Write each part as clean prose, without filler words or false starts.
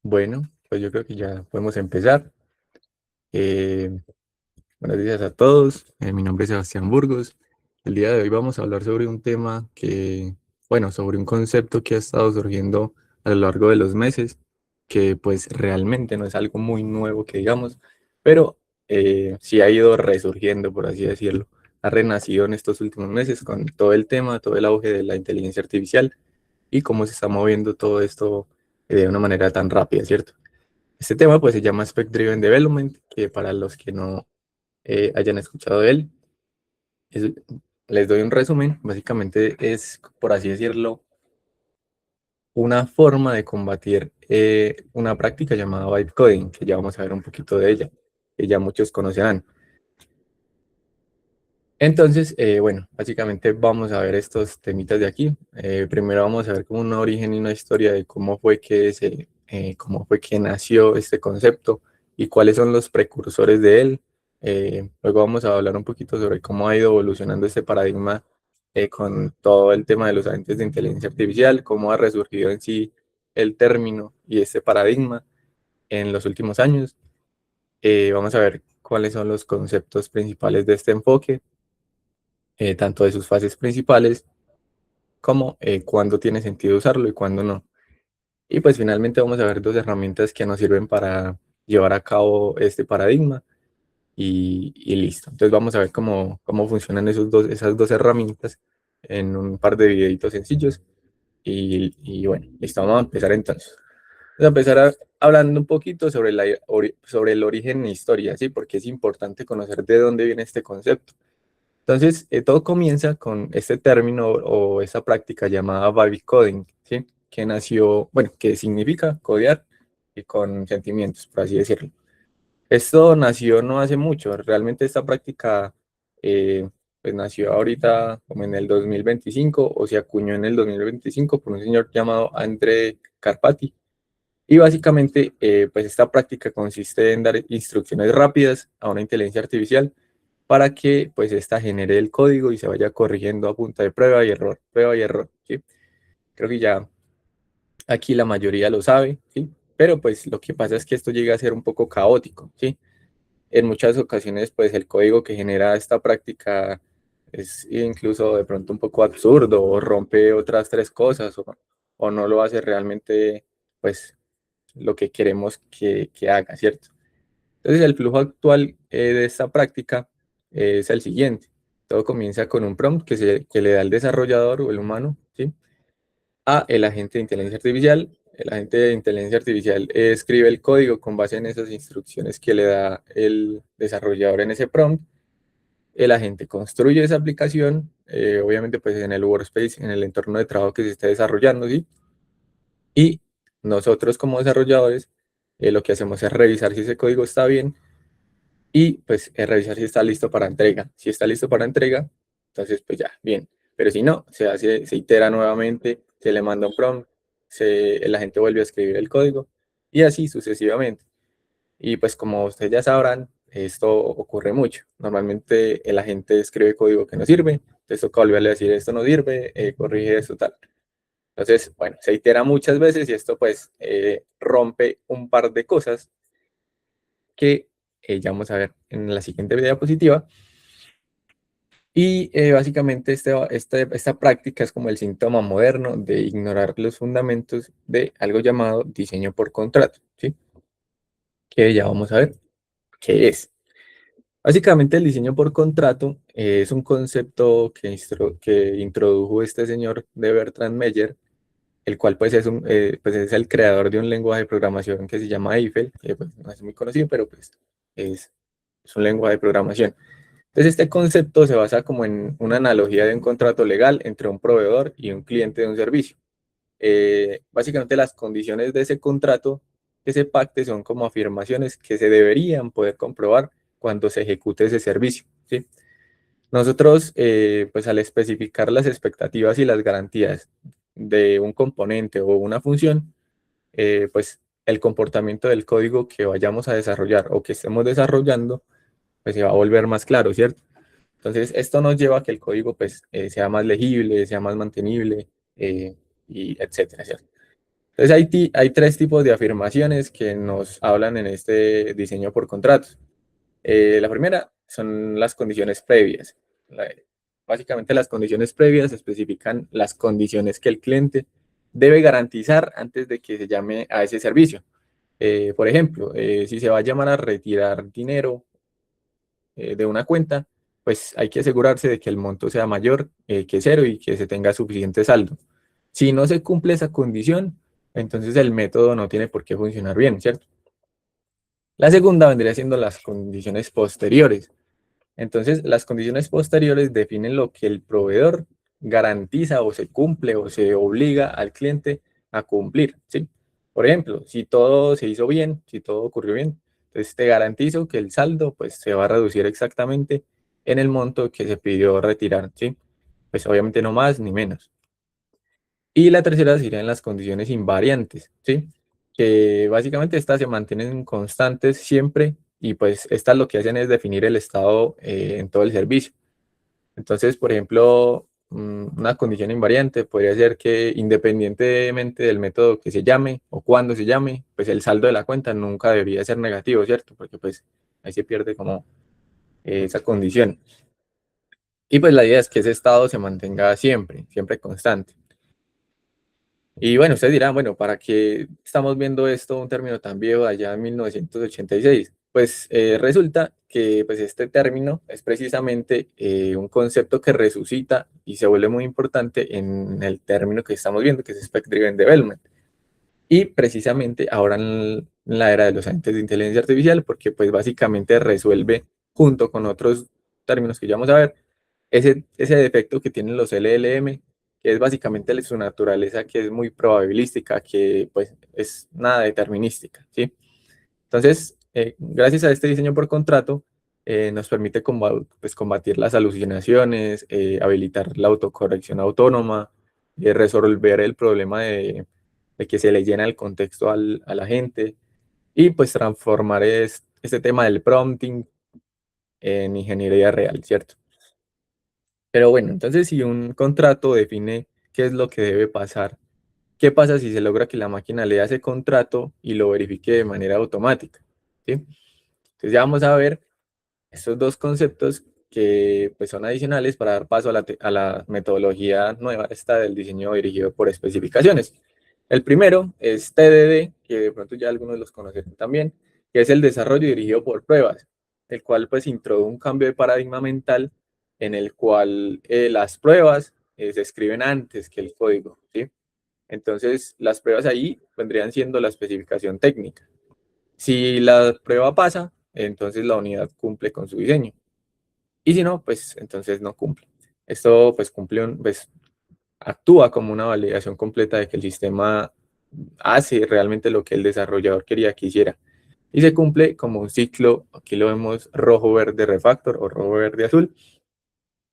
Bueno, pues yo creo que ya podemos empezar. Eh, Buenos días a todos. Mi nombre es Sebastián Burgos. El día de hoy vamos a hablar sobre un tema sobre un concepto que ha estado surgiendo a lo largo de los meses, que pues realmente no es algo muy nuevo que digamos, pero sí ha ido resurgiendo, por así decirlo. Ha renacido en estos últimos meses con todo el tema, todo el auge de la inteligencia artificial y cómo se está moviendo todo esto de una manera tan rápida, ¿cierto? Este tema pues se llama Spec Driven Development, que para los que no hayan escuchado de él, es- les doy un resumen. Básicamente es, por así decirlo, una forma de combatir una práctica llamada vibe coding, que ya vamos a ver un poquito de ella, que ya muchos conocerán. Entonces, bueno, básicamente vamos a ver estos temitas de aquí. Primero vamos a ver como un origen y una historia de cómo fue que nació este concepto y cuáles son los precursores de él. Luego vamos a hablar un poquito sobre cómo ha ido evolucionando este paradigma con todo el tema de los agentes de inteligencia artificial, cómo ha resurgido en sí el término y este paradigma en los últimos años. Vamos a ver cuáles son los conceptos principales de este enfoque, tanto de sus fases principales como cuándo tiene sentido usarlo y cuándo no. Y pues finalmente vamos a ver dos herramientas que nos sirven para llevar a cabo este paradigma y listo. Entonces vamos a ver cómo funcionan esas dos herramientas en un par de videitos sencillos y bueno, listo, vamos a empezar entonces. Vamos a empezar hablando un poquito sobre, sobre el origen e historia, ¿sí? Porque es importante conocer de dónde viene este concepto. Entonces, todo comienza con este término o esa práctica llamada vibe coding, ¿sí? Que nació, bueno, que significa codear y con sentimientos, por así decirlo. Esto nació no hace mucho, realmente esta práctica pues nació ahorita como en el 2025 o se acuñó en el 2025 por un señor llamado André Carpati. Y básicamente, pues esta práctica consiste en dar instrucciones rápidas a una inteligencia artificial para que pues esta genere el código y se vaya corrigiendo a punta de prueba y error, ¿sí? Creo que ya aquí la mayoría lo sabe, ¿sí? Pero pues lo que pasa es que esto llega a ser un poco caótico, ¿sí? En muchas ocasiones pues el código que genera esta práctica es incluso de pronto un poco absurdo o rompe otras tres cosas o no lo hace realmente pues lo que queremos que haga, ¿cierto? Entonces, el flujo actual de esta práctica es el siguiente. Todo comienza con un prompt que le da el desarrollador o el humano, ¿sí? A el agente de inteligencia artificial. El agente de inteligencia artificial escribe el código con base en esas instrucciones que le da el desarrollador en ese prompt. El agente construye esa aplicación, obviamente pues en el workspace, en el entorno de trabajo que se esté desarrollando, ¿sí? Y nosotros como desarrolladores lo que hacemos es revisar si ese código está bien y pues revisar si está listo para entrega. Si está listo para entrega, entonces pues ya, bien. Pero si no, se itera nuevamente, se le manda un prompt, la gente vuelve a escribir el código y así sucesivamente. Y pues como ustedes ya sabrán, esto ocurre mucho. Normalmente el agente escribe código que no sirve, entonces toca volverle a decir esto no sirve, corrige esto tal. Entonces, bueno, se itera muchas veces y esto pues rompe un par de cosas que ya vamos a ver en la siguiente diapositiva. Y básicamente esta práctica es como el síntoma moderno de ignorar los fundamentos de algo llamado diseño por contrato, ¿sí? Que ya vamos a ver qué es. Básicamente el diseño por contrato es un concepto que introdujo este señor de Bertrand Meyer, el cual pues es el creador de un lenguaje de programación que se llama Eiffel, que pues, no es muy conocido, pero pues es, es un lenguaje de programación. Entonces, este concepto se basa como en una analogía de un contrato legal entre un proveedor y un cliente de un servicio. Básicamente, las condiciones de ese contrato que se pacte son como afirmaciones que se deberían poder comprobar cuando se ejecute ese servicio, ¿sí? Nosotros, pues al especificar las expectativas y las garantías de un componente o una función, pues el comportamiento del código que vayamos a desarrollar o que estemos desarrollando, pues se va a volver más claro, ¿cierto? Entonces, esto nos lleva a que el código pues, sea más legible, sea más mantenible, y etcétera, ¿cierto? Entonces hay tres tipos de afirmaciones que nos hablan en este diseño por contratos. La primera son las condiciones previas. La- Básicamente las condiciones previas especifican las condiciones que el cliente debe garantizar antes de que se llame a ese servicio. Por ejemplo, si se va a llamar a retirar dinero de una cuenta, pues hay que asegurarse de que el monto sea mayor que cero y que se tenga suficiente saldo. Si no se cumple esa condición, entonces el método no tiene por qué funcionar bien, ¿cierto? La segunda vendría siendo las condiciones posteriores. Entonces, las condiciones posteriores definen lo que el proveedor garantiza o se cumple o se obliga al cliente a cumplir, ¿sí? Por ejemplo, si todo se hizo bien, si todo ocurrió bien, entonces te garantizo que el saldo pues se va a reducir exactamente en el monto que se pidió retirar, ¿sí? Pues obviamente no más ni menos. Y la tercera serían las condiciones invariantes, ¿sí? Que básicamente estas se mantienen constantes siempre y pues estas lo que hacen es definir el estado en todo el servicio. Entonces, por ejemplo, una condición invariante podría ser que independientemente del método que se llame o cuándo se llame, pues el saldo de la cuenta nunca debería ser negativo, ¿cierto? Porque pues ahí se pierde como esa condición. Y pues la idea es que ese estado se mantenga siempre, siempre constante. Y bueno, ustedes dirán, bueno, ¿para qué estamos viendo esto, un término tan viejo allá en 1986? Pues resulta que pues, este término es precisamente un concepto que resucita y se vuelve muy importante en el término que estamos viendo, que es Spec Driven Development. Y precisamente ahora en la era de los agentes de inteligencia artificial, porque pues básicamente resuelve junto con otros términos que ya vamos a ver, ese defecto que tienen los LLM, que es básicamente su naturaleza, que es muy probabilística, que pues es nada determinística, ¿sí? Entonces, gracias a este diseño por contrato, nos permite pues, combatir las alucinaciones, habilitar la autocorrección autónoma, resolver el problema de que se le llena el contexto a la gente y pues transformar este tema del prompting en ingeniería real, ¿cierto? Pero bueno, entonces si un contrato define qué es lo que debe pasar, ¿qué pasa si se logra que la máquina lea ese contrato y lo verifique de manera automática? ¿Sí? Entonces ya vamos a ver estos dos conceptos que pues, son adicionales para dar paso a a la metodología nueva, esta del diseño dirigido por especificaciones. El primero es TDD, que de pronto ya algunos los conocen también, que es el desarrollo dirigido por pruebas, el cual pues introduce un cambio de paradigma mental en el cual las pruebas se escriben antes que el código, ¿sí? Entonces, las pruebas ahí vendrían siendo la especificación técnica. Si la prueba pasa, entonces la unidad cumple con su diseño. Y si no, pues entonces no cumple. Esto pues pues actúa como una validación completa de que el sistema hace realmente lo que el desarrollador quería que hiciera. Y se cumple como un ciclo, aquí lo vemos rojo, verde, refactor o rojo, verde, azul,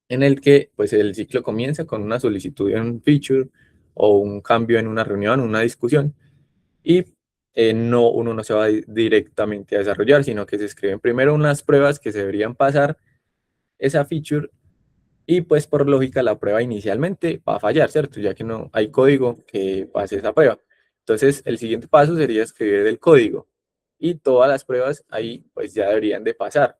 en el que pues el ciclo comienza con una solicitud de un feature o un cambio en una reunión, una discusión, y uno no se va directamente a desarrollar, sino que se escriben primero unas pruebas que se deberían pasar esa feature y pues por lógica la prueba inicialmente va a fallar, ¿cierto? Ya que no hay código que pase esa prueba. Entonces el siguiente paso sería escribir el código y todas las pruebas ahí pues ya deberían de pasar.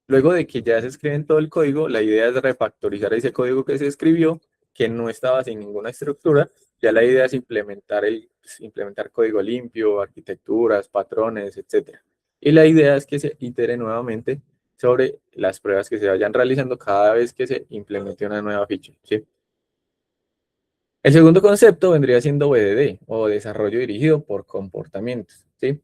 Luego de que ya se escriben todo el código, la idea es refactorizar ese código que se escribió, que no estaba sin ninguna estructura. Ya la idea es pues, implementar código limpio, arquitecturas, patrones, etcétera. Y la idea es que se itere nuevamente sobre las pruebas que se vayan realizando cada vez que se implemente una nueva feature, ¿sí? El segundo concepto vendría siendo BDD o desarrollo dirigido por comportamientos, ¿sí?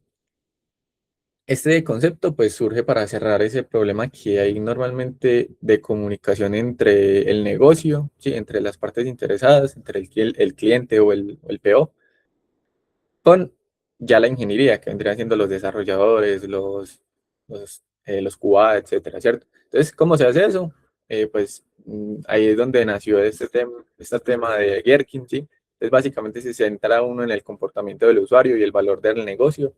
Este concepto pues surge para cerrar ese problema que hay normalmente de comunicación entre el negocio, ¿sí? Entre las partes interesadas, entre el cliente o el PO, con ya la ingeniería, que vendrían siendo los desarrolladores, los QA, etcétera, ¿cierto? Entonces, ¿cómo se hace eso? Pues ahí es donde nació este tema de Gherkin, ¿sí? Entonces, básicamente se centra uno en el comportamiento del usuario y el valor del negocio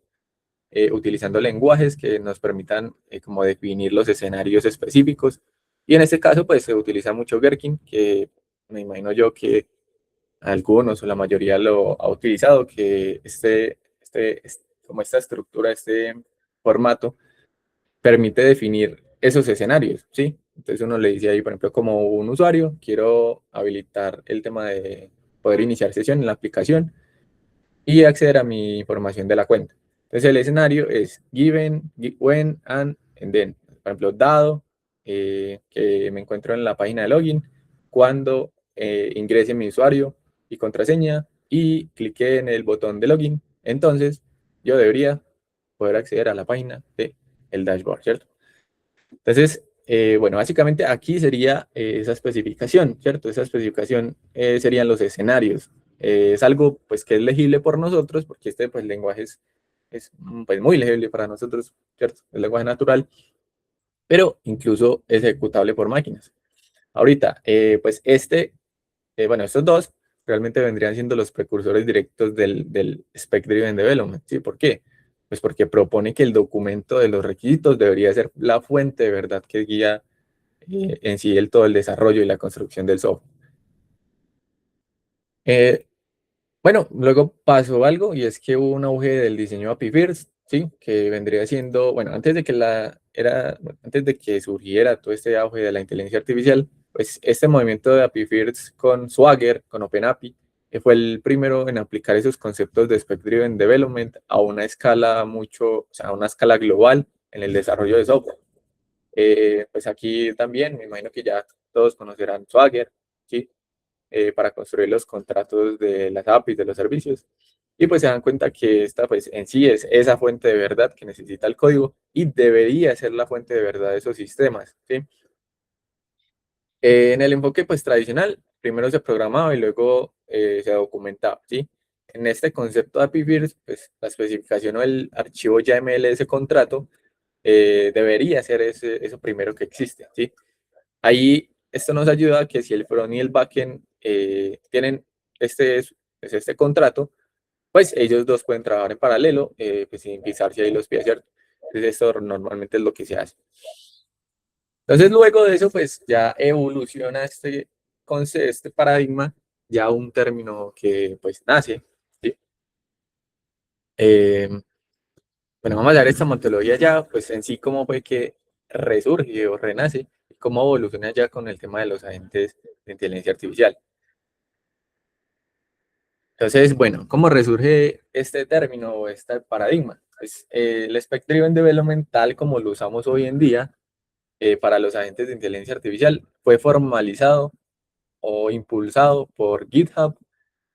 utilizando lenguajes que nos permitan como definir los escenarios específicos. Y en este caso, pues se utiliza mucho Gherkin, que me imagino yo que algunos o la mayoría lo ha utilizado, que como esta estructura, este formato, permite definir esos escenarios, ¿sí? Entonces uno le dice ahí, por ejemplo, como un usuario, quiero habilitar el tema de poder iniciar sesión en la aplicación y acceder a mi información de la cuenta. Entonces el escenario es given, when, and then. Por ejemplo, dado que me encuentro en la página de login, cuando ingrese mi usuario y contraseña y clique en el botón de login, entonces yo debería poder acceder a la página de el dashboard, ¿cierto? Entonces, bueno, básicamente aquí sería esa especificación, ¿cierto? Esa especificación serían los escenarios. Es algo pues que es legible por nosotros, porque este pues lenguaje es pues, muy legible para nosotros, ¿cierto? El lenguaje natural, pero incluso ejecutable por máquinas. Ahorita, pues bueno, estos dos realmente vendrían siendo los precursores directos del Spec Driven Development, ¿sí? ¿Por qué? Pues porque propone que el documento de los requisitos debería ser la fuente de verdad que guía en sí todo el desarrollo y la construcción del software. Eh, bueno, luego pasó algo y es que hubo un auge del diseño API First, ¿sí? Que vendría siendo, bueno, antes de que surgiera todo este auge de la inteligencia artificial, pues este movimiento de API First con Swagger, con OpenAPI, fue el primero en aplicar esos conceptos de Spec Driven Development a una escala o sea, a una escala global en el desarrollo de software. Pues aquí también, me imagino que ya todos conocerán Swagger, ¿sí? Para construir los contratos de las APIs, de los servicios. Y pues se dan cuenta que esta pues en sí es esa fuente de verdad que necesita el código y debería ser la fuente de verdad de esos sistemas, ¿sí? En el enfoque pues tradicional, primero se programaba y luego se documentaba, ¿sí? En este concepto de API First, pues la especificación o el archivo YAML de ese contrato debería ser eso primero que existe, ¿sí? Ahí esto nos ayuda a que si el front y el backend tienen este contrato, pues ellos dos pueden trabajar en paralelo, pues sin pisarse ahí los pies, ¿cierto? Entonces esto normalmente es lo que se hace. Entonces luego de eso, pues ya evoluciona este paradigma, ya un término que pues nace, ¿sí? Eh, bueno, vamos a ver esta metodología ya, pues en sí cómo fue que resurge o renace, y cómo evoluciona ya con el tema de los agentes de inteligencia artificial. Entonces, bueno, ¿cómo resurge este término o este paradigma? Pues, el Spec Driven Development, tal como lo usamos hoy en día para los agentes de inteligencia artificial, fue formalizado o impulsado por GitHub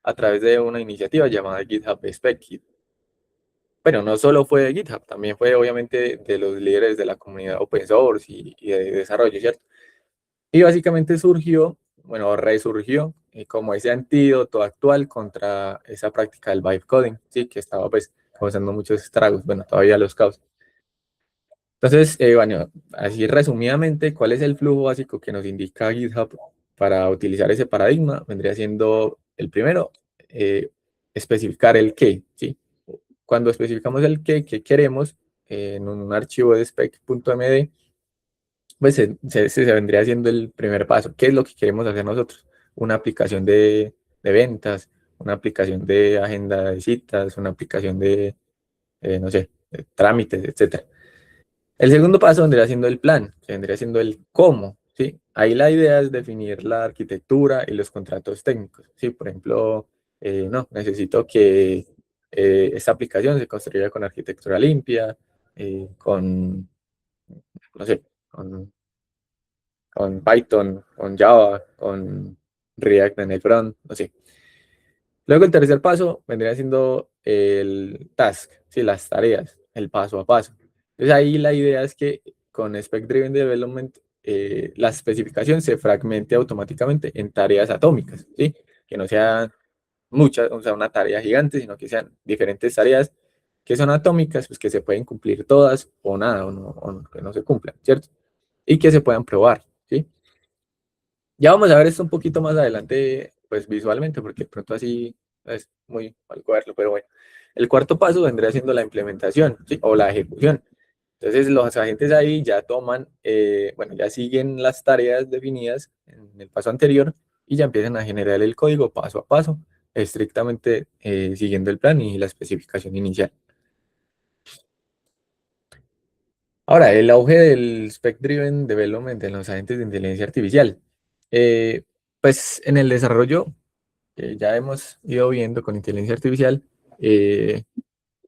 a través de una iniciativa llamada GitHub Spec Kit. Bueno, no solo fue de GitHub, también fue obviamente de los líderes de la comunidad open source y de desarrollo, ¿cierto? Y básicamente surgió, bueno, resurgió como ese antídoto actual contra esa práctica del vibe coding, ¿sí? Que estaba pues causando muchos estragos, bueno, todavía los causa. Entonces, bueno, así resumidamente, ¿cuál es el flujo básico que nos indica GitHub para utilizar ese paradigma? Vendría siendo el primero, especificar el qué, ¿sí? Cuando especificamos el qué queremos en un archivo de spec.md, pues se vendría siendo el primer paso. ¿Qué es lo que queremos hacer nosotros? Una aplicación de ventas, una aplicación de agenda de citas, una aplicación no sé, de trámites, etcétera. El segundo paso vendría siendo el plan, que vendría siendo el cómo, ¿sí? Ahí la idea es definir la arquitectura y los contratos técnicos, ¿sí? Por ejemplo, no, necesito que esta aplicación se construya con arquitectura limpia, no sé, con Python, con Java, con React en el front, no sé. Luego el tercer paso vendría siendo el task, ¿sí? Las tareas, el paso a paso. Entonces ahí la idea es que con Spec Driven Development la especificación se fragmente automáticamente en tareas atómicas, ¿sí? Que no sean muchas, o sea, una tarea gigante, sino que sean diferentes tareas que son atómicas, pues que se pueden cumplir todas o nada, que no se cumplan, ¿cierto? Y que se puedan probar, ¿sí? Ya vamos a ver esto un poquito más adelante, pues visualmente, porque de pronto así es muy mal verlo, pero bueno. El cuarto paso vendría siendo la implementación, ¿sí? O la ejecución. Entonces los agentes ahí ya toman, bueno, ya siguen las tareas definidas en el paso anterior y ya empiezan a generar el código paso a paso, estrictamente siguiendo el plan y la especificación inicial. Ahora, el auge del Spec-Driven Development en los agentes de inteligencia artificial. Eh, pues en el desarrollo que ya hemos ido viendo con inteligencia artificial, eh,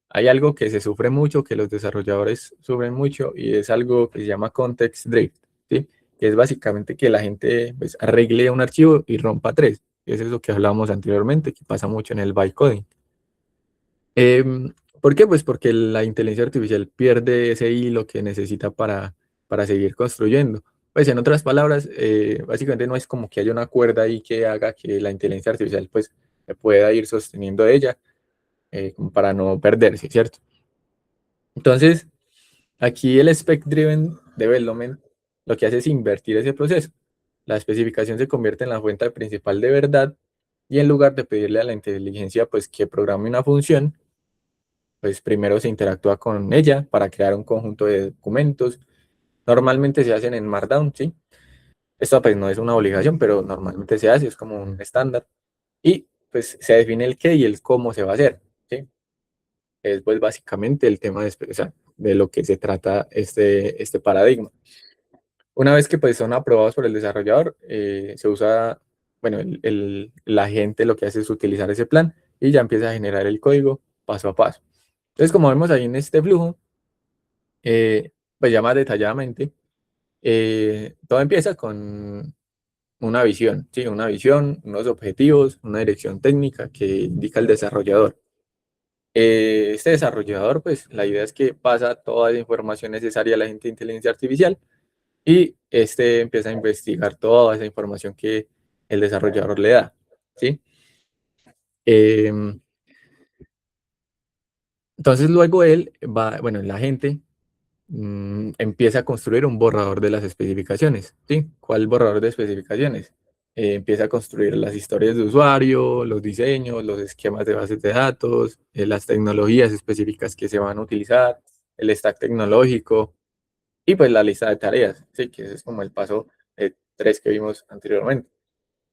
hay algo que se sufre mucho, que los desarrolladores sufren mucho, y es algo que se llama context drift, ¿sí? Que es básicamente que la gente pues, arregle un archivo y rompa tres. Es eso que hablábamos anteriormente, que pasa mucho en el bytecoding. ¿Por qué? Pues porque la inteligencia artificial pierde ese hilo que necesita para seguir construyendo. Pues en otras palabras, básicamente no es como que haya una cuerda ahí que haga que la inteligencia artificial pues pueda ir sosteniendo de ella, como para no perderse, ¿cierto? Entonces, aquí el Spec-Driven Development lo que hace es invertir ese proceso. La especificación se convierte en la fuente principal de verdad y en lugar de pedirle a la inteligencia pues que programe una función, pues primero se interactúa con ella para crear un conjunto de documentos. Normalmente se hacen en Markdown, ¿sí? Esto pues no es una obligación, pero normalmente se hace, es como un estándar. Y pues se define el qué y el cómo se va a hacer, ¿sí? Es pues básicamente el tema o sea, de lo que se trata este paradigma. Una vez que pues son aprobados por el desarrollador, se usa, bueno, la gente lo que hace es utilizar ese plan y ya empieza a generar el código paso a paso. Entonces, como vemos ahí en este flujo, pues ya más detalladamente, todo empieza con una visión, ¿sí? Una visión, unos objetivos, una dirección técnica que indica el desarrollador. Este desarrollador, pues la idea es que pasa toda la información necesaria a la gente de inteligencia artificial y este empieza a investigar toda esa información que el desarrollador le da, ¿sí? Em, entonces luego él va, bueno, la gente empieza a construir un borrador de las especificaciones, ¿sí? ¿Cuál borrador de especificaciones? Empieza a construir las historias de usuario, los diseños, los esquemas de bases de datos, las tecnologías específicas que se van a utilizar, el stack tecnológico y pues la lista de tareas, ¿sí? Que ese es como el paso 3 que vimos anteriormente.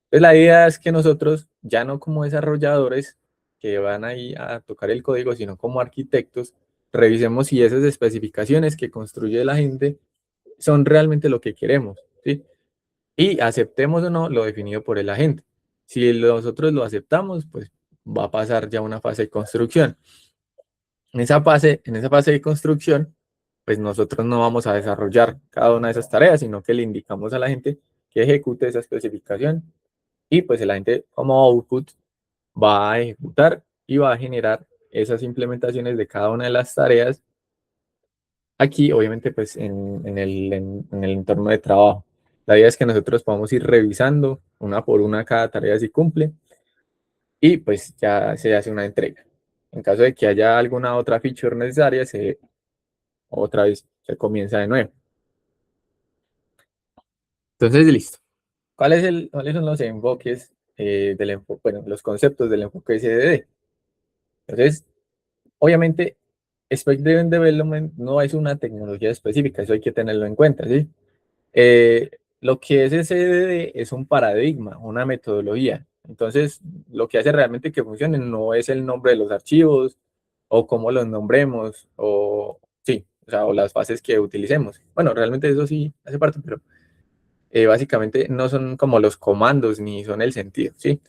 Entonces la idea es que nosotros, ya no como desarrolladores que van ahí a tocar el código, sino como arquitectos, revisemos si esas especificaciones que construye la gente son realmente lo que queremos, ¿sí? Y aceptemos o no lo definido por el agente. Si nosotros lo aceptamos, pues va a pasar ya una fase de construcción. En esa fase de construcción, pues nosotros no vamos a desarrollar cada una de esas tareas, sino que le indicamos a la gente que ejecute esa especificación y pues la gente como output va a ejecutar y va a generar esas implementaciones de cada una de las tareas aquí, obviamente, pues en el entorno de trabajo. La idea es que nosotros podamos ir revisando una por una cada tarea si cumple y pues ya se hace una entrega. En caso de que haya alguna otra feature necesaria, otra vez se comienza de nuevo. Entonces, listo. ¿Cuáles son los enfoques bueno, los conceptos del enfoque SDD? Entonces, obviamente, Spec Driven Development no es una tecnología específica, eso hay que tenerlo en cuenta, ¿sí? Lo que es SDD es un paradigma, una metodología. Entonces, lo que hace realmente que funcione no es el nombre de los archivos o cómo los nombremos o sí, o sea, o las fases que utilicemos. Bueno, realmente eso sí hace parte, pero básicamente no son como los comandos ni son el sentido, ¿sí?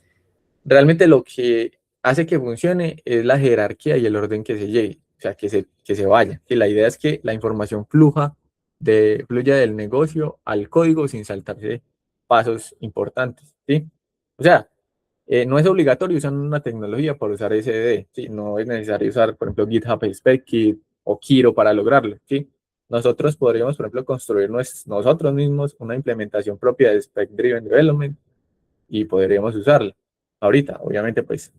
Realmente lo que hace que funcione es la jerarquía y el orden que se llegue, o sea, que se vaya. Que la idea es que la información fluya del negocio al código sin saltarse pasos importantes, ¿sí? O sea, no es obligatorio usar una tecnología para usar SDD, ¿sí? No es necesario usar, por ejemplo, GitHub SpecKit o Kiro para lograrlo, ¿sí? Nosotros podríamos, por ejemplo, construir nosotros mismos una implementación propia de Spec Driven Development y podríamos usarla. Ahorita, obviamente, pues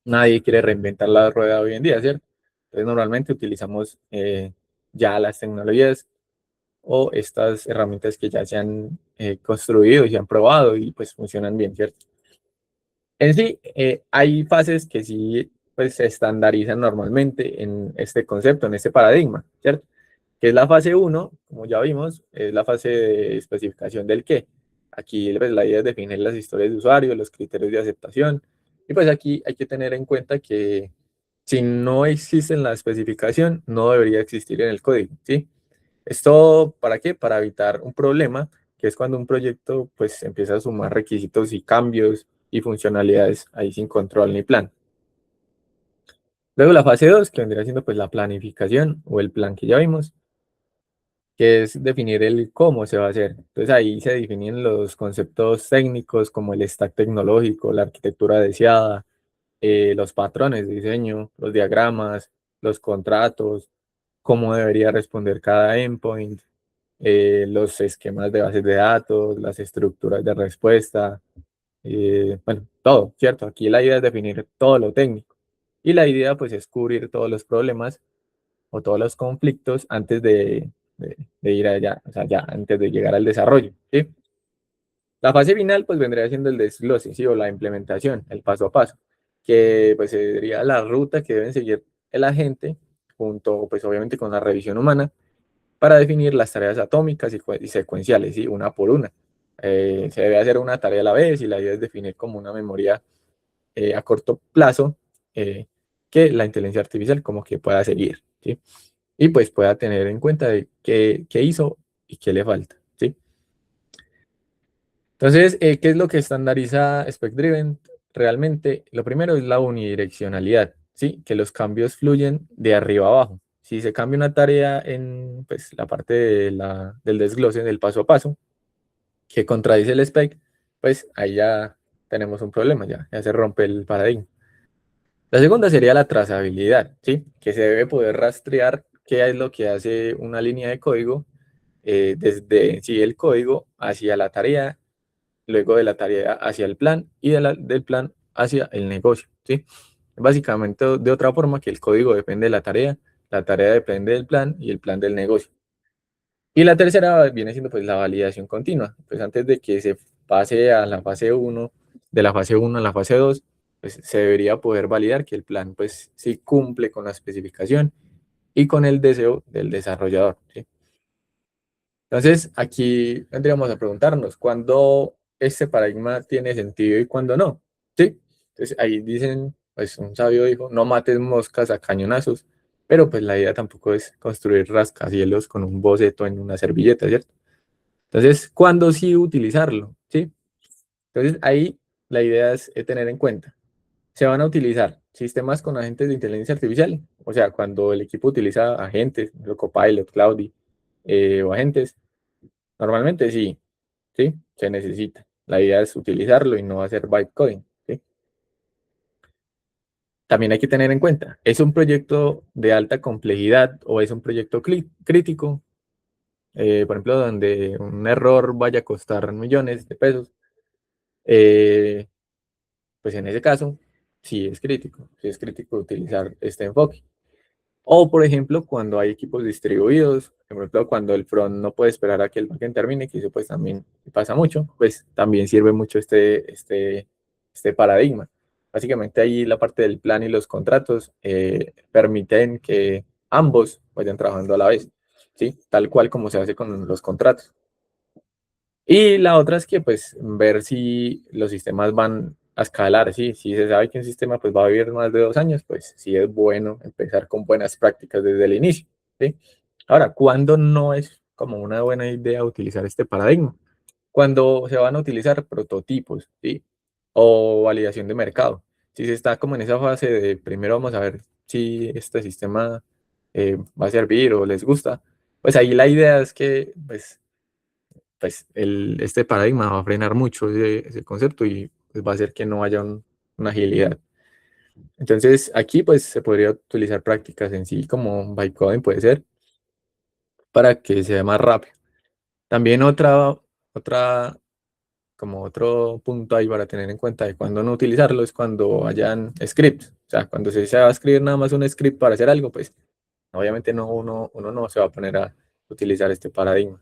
nadie quiere reinventar la rueda hoy en día, ¿cierto? Entonces, normalmente utilizamos ya las tecnologías o estas herramientas que ya se han construido y se han probado y pues funcionan bien, ¿cierto? En sí, hay fases que sí pues, se estandarizan normalmente en este concepto, en este paradigma, ¿cierto? Que es la fase uno como ya vimos, es la fase de especificación del qué. Aquí pues, la idea es definir las historias de usuario, los criterios de aceptación. Y pues aquí hay que tener en cuenta que si no existe en la especificación, no debería existir en el código, ¿sí? ¿Esto para qué? Para evitar un problema, que es cuando un proyecto pues empieza a sumar requisitos y cambios y funcionalidades ahí sin control ni plan. Luego la fase 2 que vendría siendo pues la planificación o el plan que ya vimos, que es definir el cómo se va a hacer. Entonces ahí se definen los conceptos técnicos como el stack tecnológico, la arquitectura deseada, los patrones de diseño, los diagramas, los contratos, cómo debería responder cada endpoint, los esquemas de bases de datos, las estructuras de respuesta, bueno, todo, ¿cierto? Aquí la idea es definir todo lo técnico. Y la idea pues es cubrir todos los problemas o todos los conflictos antes de ir allá, o sea, ya antes de llegar al desarrollo, ¿sí? La fase final pues vendría siendo el desglose, ¿sí? O la implementación, el paso a paso, que pues sería la ruta que deben seguir el agente junto pues obviamente con la revisión humana para definir las tareas atómicas y secuenciales, ¿sí? Una por una. Se debe hacer una tarea a la vez y la idea es definir como una memoria a corto plazo que la inteligencia artificial como que pueda seguir, ¿sí? Y pues pueda tener en cuenta de qué hizo y qué le falta, ¿sí? Entonces, ¿qué es lo que estandariza Spec Driven? Realmente, lo primero es la unidireccionalidad, ¿sí? Que los cambios fluyen de arriba a abajo. Si se cambia una tarea en pues, la parte del desglose, del paso a paso, que contradice el spec, pues ahí ya tenemos un problema, ya se rompe el paradigma. La segunda sería la trazabilidad, ¿sí? Que se debe poder rastrear qué es lo que hace una línea de código desde sí, el código hacia la tarea, luego de la tarea hacia el plan y del plan hacia el negocio, ¿sí? Básicamente, de otra forma, que el código depende de la tarea depende del plan y el plan del negocio. Y la tercera viene siendo pues la validación continua. Pues antes de que se pase a la fase uno de la fase uno a la fase 2 pues se debería poder validar que el plan pues sí cumple con la especificación y con el deseo del desarrollador, ¿sí? Entonces, aquí vendríamos a preguntarnos cuándo este paradigma tiene sentido y cuándo no, ¿sí? Entonces, ahí dicen, pues un sabio dijo, no mates moscas a cañonazos, pero pues la idea tampoco es construir rascacielos con un boceto en una servilleta, ¿cierto? Entonces, ¿cuándo sí utilizarlo? ¿Sí? Entonces, ahí la idea es tener en cuenta, se van a utilizar sistemas con agentes de inteligencia artificial, o sea, cuando el equipo utiliza agentes, Copilot, Cloudy o agentes, normalmente sí, ¿sí? Se necesita. La idea es utilizarlo y no hacer bytecoding, ¿sí? También hay que tener en cuenta, ¿es un proyecto de alta complejidad o es un proyecto crítico? Por ejemplo, donde un error vaya a costar millones de pesos, eh, pues en ese caso sí es crítico utilizar este enfoque. O, por ejemplo, cuando hay equipos distribuidos, por ejemplo, cuando el front no puede esperar a que el backend termine, que eso pues también pasa mucho, pues también sirve mucho este paradigma. Básicamente ahí la parte del plan y los contratos permiten que ambos vayan trabajando a la vez, ¿sí? Tal cual como se hace con los contratos. Y la otra es que, pues, ver si los sistemas van a escalar, ¿sí? Si se sabe que un sistema, pues, va a vivir más de 2 años, pues, sí es bueno empezar con buenas prácticas desde el inicio, ¿sí? Ahora, ¿cuándo no es como una buena idea utilizar este paradigma? Cuando se van a utilizar prototipos, ¿sí? O validación de mercado. Si se está como en esa fase de primero vamos a ver si este sistema va a servir o les gusta, pues ahí la idea es que, pues este paradigma va a frenar mucho ese concepto y pues, va a hacer que no haya una agilidad. Entonces, aquí pues se podría utilizar prácticas en sí como bytecoding puede ser para que sea más rápido. También otra, como otro punto ahí para tener en cuenta de cuándo no utilizarlo es cuando hayan scripts. O sea, cuando se va a escribir nada más un script para hacer algo, pues obviamente uno no se va a poner a utilizar este paradigma.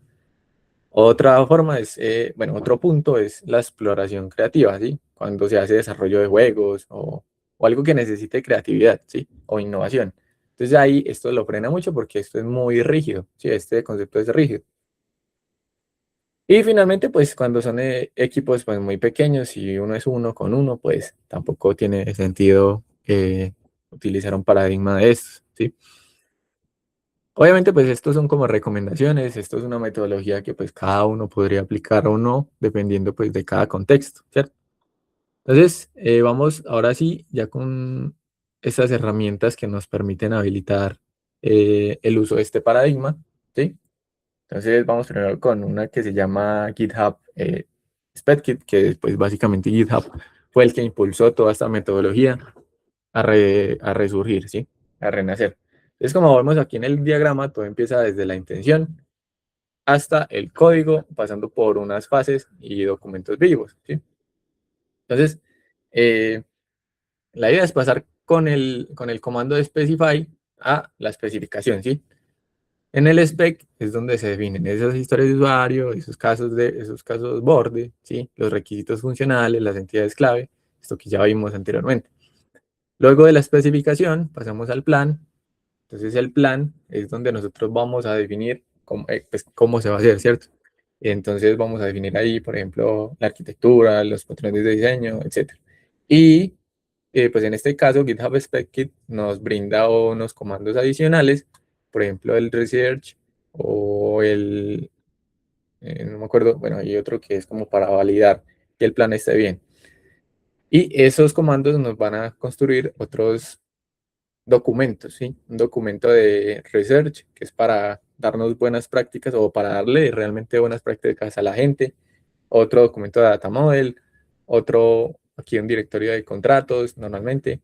Otra forma es, bueno, otro punto es la exploración creativa, ¿sí? Cuando se hace desarrollo de juegos o algo que necesite creatividad, ¿sí? O innovación. Entonces ahí esto lo frena mucho porque esto es muy rígido, ¿sí? Este concepto es rígido. Y finalmente, pues cuando son equipos pues, muy pequeños, si uno es uno con uno, pues tampoco tiene sentido utilizar un paradigma de estos, ¿sí? Obviamente, pues estos son como recomendaciones, esto es una metodología que pues cada uno podría aplicar o no, dependiendo pues de cada contexto, ¿cierto? Entonces, vamos ahora sí, ya con estas herramientas que nos permiten habilitar el uso de este paradigma, ¿sí? Entonces, vamos primero con una que se llama GitHub SpecKit, que pues básicamente GitHub fue el que impulsó toda esta metodología a resurgir, ¿sí? A renacer. Entonces, como vemos aquí en el diagrama, todo empieza desde la intención hasta el código, pasando por unas fases y documentos vivos, ¿sí? Entonces, eh, la idea es pasar con el comando de specify a la especificación, ¿sí? En el spec es donde se definen esas historias de usuario, esos casos borde, ¿sí? Los requisitos funcionales, las entidades clave, esto que ya vimos anteriormente. Luego de la especificación pasamos al plan. Entonces el plan es donde nosotros vamos a definir pues, cómo se va a hacer, ¿cierto? Entonces vamos a definir ahí, por ejemplo, la arquitectura, los patrones de diseño, etcétera. Y pues en este caso GitHub Spec Kit nos brinda unos comandos adicionales, por ejemplo el research o no me acuerdo, bueno, hay otro que es como para validar que el plan esté bien. Y esos comandos nos van a construir otros documentos, ¿sí? Un documento de research que es para darnos buenas prácticas o para darle realmente buenas prácticas a la gente. Otro documento de data model, otro aquí un directorio de contratos normalmente,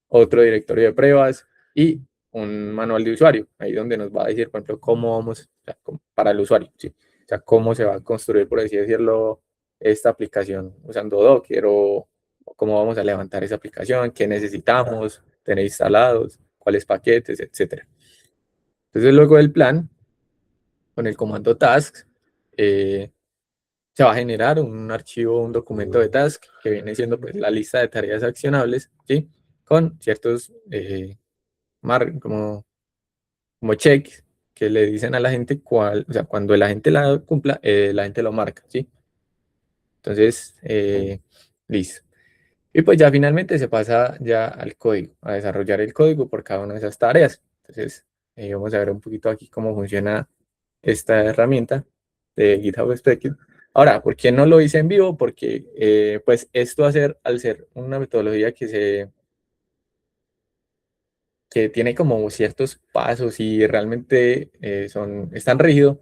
otro directorio de pruebas y un manual de usuario, ahí donde nos va a decir, por ejemplo, cómo vamos, o sea, para el usuario, ¿sí? O sea, cómo se va a construir, por así decirlo, esta aplicación usando Docker o cómo vamos a levantar esa aplicación, qué necesitamos tener instalados, cuáles paquetes, etcétera. Entonces, luego del plan, con el comando tasks, se va a generar un archivo, un documento de task que viene siendo pues, la lista de tareas accionables, ¿sí? Con ciertos como, como checks que le dicen a la gente cuál, o sea, cuando la gente la cumpla, la gente lo marca, ¿sí? Entonces, listo. Y pues ya finalmente se pasa ya al código, a desarrollar el código por cada una de esas tareas. Entonces, vamos a ver un poquito aquí cómo funciona esta herramienta de GitHub Spec. Ahora, ¿por qué no lo hice en vivo? Porque pues esto al ser una metodología que tiene como ciertos pasos y realmente es tan rígido,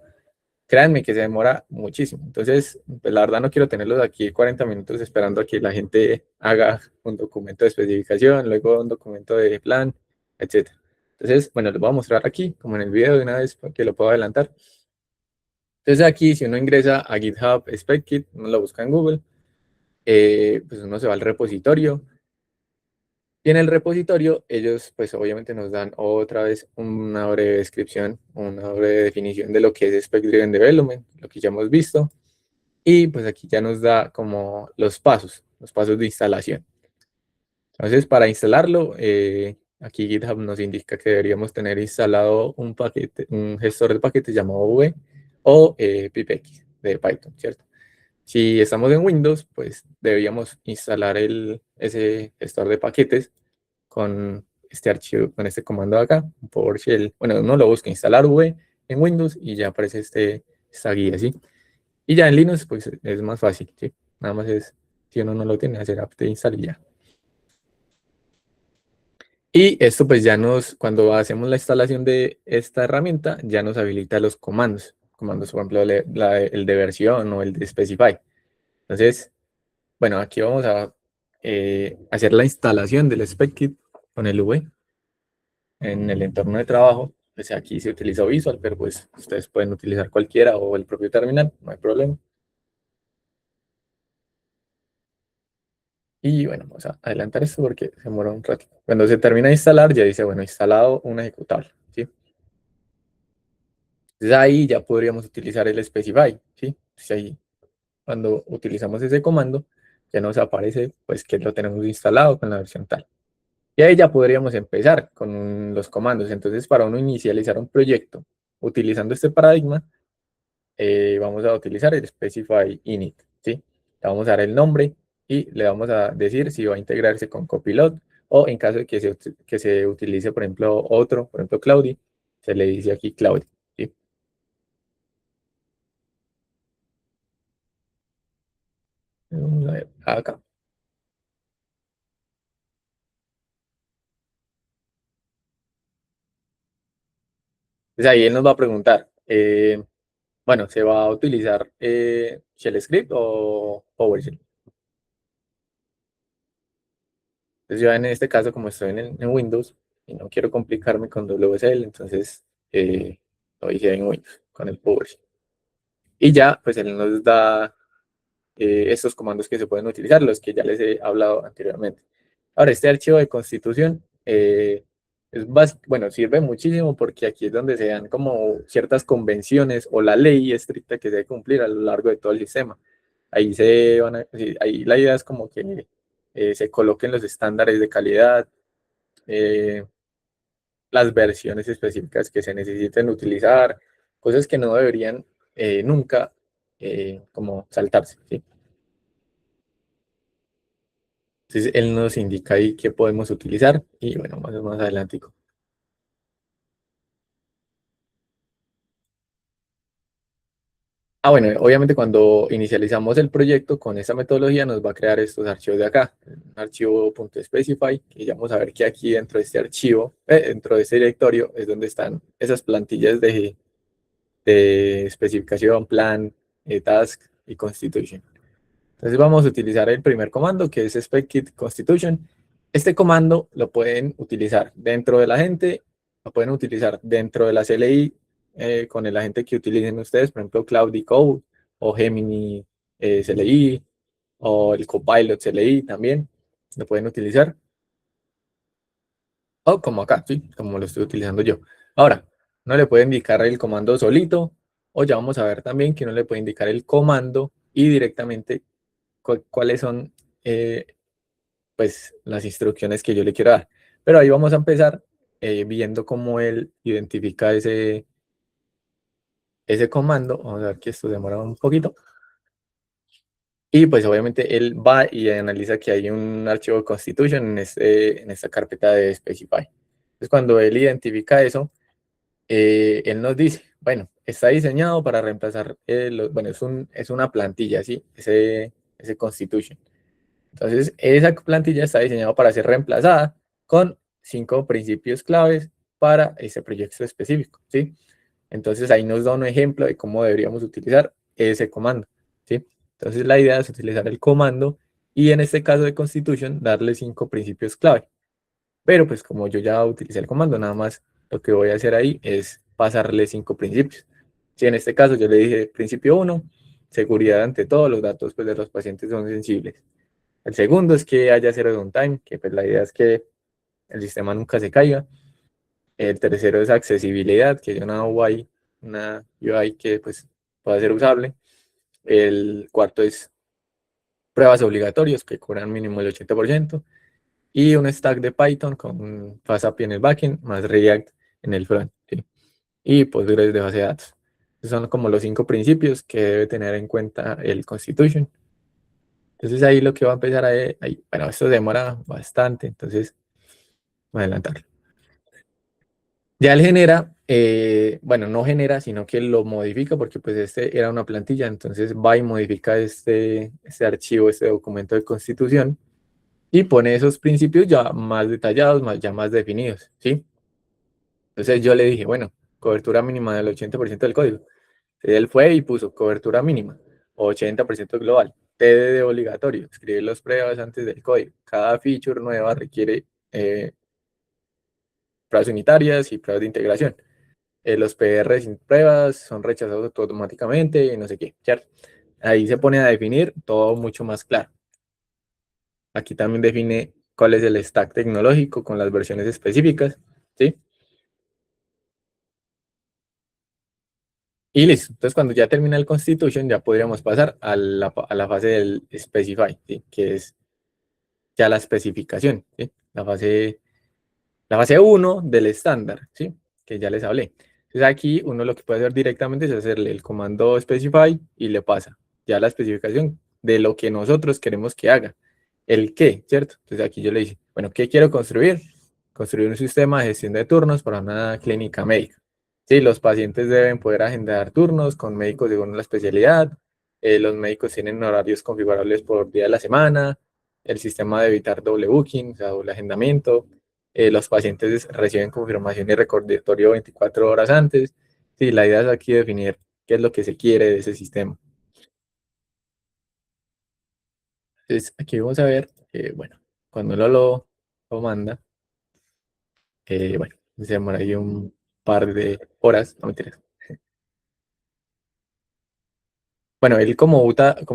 créanme que se demora muchísimo. Entonces, pues la verdad no quiero tenerlos aquí 40 minutos esperando a que la gente haga un documento de especificación, luego un documento de plan, etcétera. Entonces, bueno, les voy a mostrar aquí, como en el video de una vez, para que lo puedo adelantar. Entonces aquí, si uno ingresa a GitHub SpecKit, uno lo busca en Google, pues uno se va al repositorio. Y en el repositorio, ellos pues obviamente nos dan otra vez una breve descripción, una breve definición de lo que es Spec Driven Development, lo que ya hemos visto. Y pues aquí ya nos da como los pasos de instalación. Entonces, para instalarlo, aquí GitHub nos indica que deberíamos tener instalado un paquete, un gestor de paquetes llamado V o pipex de Python, ¿cierto? Si estamos en Windows, pues deberíamos instalar ese gestor de paquetes con este archivo, con este comando de acá, PowerShell. Bueno, uno lo busca instalar V en Windows y ya aparece esta guía, ¿sí? Y ya en Linux, pues es más fácil, ¿sí? Nada más es, si uno no lo tiene, hacer apt install y ya. Y esto pues cuando hacemos la instalación de esta herramienta, ya nos habilita los comandos. Comandos, por ejemplo, el de versión o el de specify. Entonces, bueno, aquí vamos a hacer la instalación del SpecKit con el V en el entorno de trabajo. Pues aquí se utiliza Visual, pero pues ustedes pueden utilizar cualquiera o el propio terminal, no hay problema. Y bueno, vamos a adelantar esto porque se demora un rato. Cuando se termina de instalar, ya dice, bueno, instalado un ejecutable, ¿sí? Entonces ahí ya podríamos utilizar el specify, ¿sí? Entonces ahí, cuando utilizamos ese comando, ya nos aparece, pues, que lo tenemos instalado con la versión tal. Y ahí ya podríamos empezar con los comandos. Entonces, para uno inicializar un proyecto utilizando este paradigma, vamos a utilizar el specify init, ¿sí? Le vamos a dar el nombre y le vamos a decir si va a integrarse con Copilot o en caso de que se utilice, por ejemplo, otro, por ejemplo, Cloudy, se le dice aquí Cloudy, ¿sí? Vamos a ver acá. Entonces ahí él nos va a preguntar, bueno, ¿se va a utilizar Shell Script o PowerShell? Entonces yo en este caso, como estoy en Windows y no quiero complicarme con WSL, entonces lo hice en Windows con el PowerShell. Y ya, pues él nos da estos comandos que se pueden utilizar, los que ya les he hablado anteriormente. Ahora, este archivo de constitución bueno, sirve muchísimo porque aquí es donde se dan como ciertas convenciones o la ley estricta que se debe cumplir a lo largo de todo el sistema. Ahí se van sí, ahí la idea es como que se coloquen los estándares de calidad, eh, las versiones específicas que se necesiten utilizar, cosas que no deberían nunca como saltarse, ¿sí? Entonces él nos indica ahí qué podemos utilizar y bueno, más adelante. Ah, bueno, obviamente cuando inicializamos el proyecto con esta metodología nos va a crear estos archivos de acá, un archivo .specify, que ya vamos a ver que aquí dentro de este archivo, dentro de este directorio es donde están esas plantillas de especificación, plan, task y constitution. Entonces vamos a utilizar el primer comando que es spec-kit constitution. Este comando lo pueden utilizar dentro de la agente, lo pueden utilizar dentro de la CLI con el agente que utilicen ustedes, por ejemplo Cloudy Code o Gemini CLI o el Copilot CLI también lo pueden utilizar. O como acá, ¿sí? Como lo estoy utilizando yo. Ahora, no le puede indicar el comando solito o ya vamos a ver también que no le puede indicar el comando y directamente cuáles son pues las instrucciones que yo le quiero dar. Pero ahí vamos a empezar viendo cómo él identifica ese comando. Vamos a ver que esto demora un poquito. Y pues obviamente él va y analiza que hay un archivo constitution en esta carpeta de specify. Entonces cuando él identifica eso, él nos dice, bueno, está diseñado para reemplazar, bueno, es una plantilla, ¿sí? Ese constitution. Entonces, esa plantilla está diseñada para ser reemplazada con 5 principios claves para ese proyecto específico, ¿sí? Entonces, ahí nos da un ejemplo de cómo deberíamos utilizar ese comando, ¿sí? Entonces, la idea es utilizar el comando y en este caso de Constitution, darle 5 principios clave. Pero, pues, como yo ya utilicé el comando, nada más lo que voy a hacer ahí es pasarle 5 principios. Si en este caso yo le dije principio uno, seguridad ante todo, los datos pues, de los pacientes son sensibles. El segundo es que haya cero downtime, que pues la idea es que el sistema nunca se caiga. El tercero es accesibilidad, que haya una UI que pues pueda ser usable. El cuarto es pruebas obligatorias que cubran mínimo el 80%. Y un stack de Python con FastAPI en el backend más React en el front. ¿Sí? Y Postgres de base de datos. Esos son como los 5 principios que debe tener en cuenta el Constitution. Entonces ahí lo que va a empezar ahí, bueno, esto demora bastante, entonces voy a adelantarlo. Ya él genera, bueno, no genera, sino que lo modifica porque pues este era una plantilla, entonces va y modifica este archivo, este documento de constitución y pone esos principios ya más detallados, ya más definidos, ¿sí? Entonces yo le dije, bueno, cobertura mínima del 80% del código. Entonces él fue y puso cobertura mínima, 80% global, TDD obligatorio, escribir las pruebas antes del código. Cada feature nueva requiere pruebas unitarias y pruebas de integración. Los PR sin pruebas son rechazados automáticamente y no sé qué. ¿Cierto? Ahí se pone a definir todo mucho más claro. Aquí también define cuál es el stack tecnológico con las versiones específicas, ¿sí? Y listo. Entonces, cuando ya termina el Constitution, ya podríamos pasar a la fase del Specify, ¿sí? Que es ya la especificación, ¿sí? La fase uno del estándar, ¿sí? Que ya les hablé. Entonces aquí uno lo que puede hacer directamente es hacerle el comando specify y le pasa ya la especificación de lo que nosotros queremos que haga. El qué, ¿cierto? Entonces aquí yo le dije, bueno, ¿qué quiero construir? Construir un sistema de gestión de turnos para una clínica médica. Sí, los pacientes deben poder agendar turnos con médicos según la especialidad. Los médicos tienen horarios configurables por día de la semana. El sistema de evitar doble booking, o sea, doble agendamiento. Los pacientes reciben confirmación y recordatorio 24 horas antes. Sí, la idea es aquí definir qué es lo que se quiere de ese sistema. Entonces, aquí vamos a ver, bueno, cuando uno lo manda, bueno, se demora ahí un par de horas, no mentiras. Bueno, él como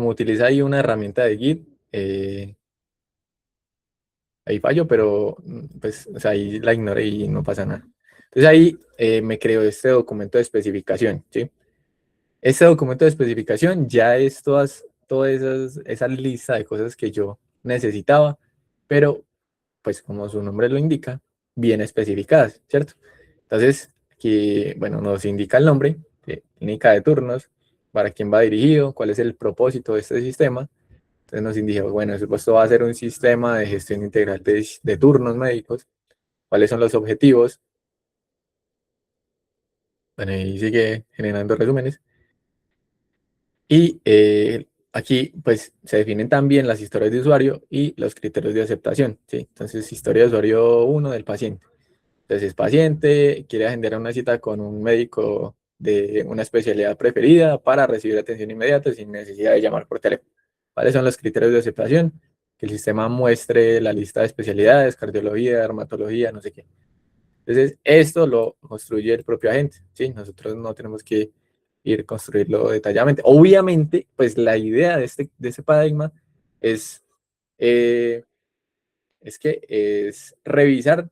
utiliza ahí una herramienta de Git, ahí fallo, pero pues o sea, ahí la ignoré y no pasa nada. Entonces ahí me creo este documento de especificación, ¿sí? Este documento de especificación ya es todas esa lista de cosas que yo necesitaba, pero pues como su nombre lo indica, bien especificadas, ¿cierto? Entonces, aquí, bueno, nos indica el nombre, clínica de turnos, para quién va dirigido, cuál es el propósito de este sistema. Entonces nos indica, bueno, esto va a ser un sistema de gestión integral de turnos médicos, cuáles son los objetivos. Bueno, y sigue generando resúmenes. Y aquí, pues, se definen también las historias de usuario y los criterios de aceptación, ¿sí? Entonces, historia de usuario uno del paciente. Entonces, paciente quiere agendar una cita con un médico de una especialidad preferida para recibir atención inmediata sin necesidad de llamar por teléfono. ¿Cuáles son los criterios de aceptación? Que el sistema muestre la lista de especialidades, cardiología, dermatología, no sé qué. Entonces, esto lo construye el propio agente, ¿sí? Nosotros no tenemos que ir a construirlo detalladamente. Obviamente, pues la idea de este paradigma es, eh, es revisar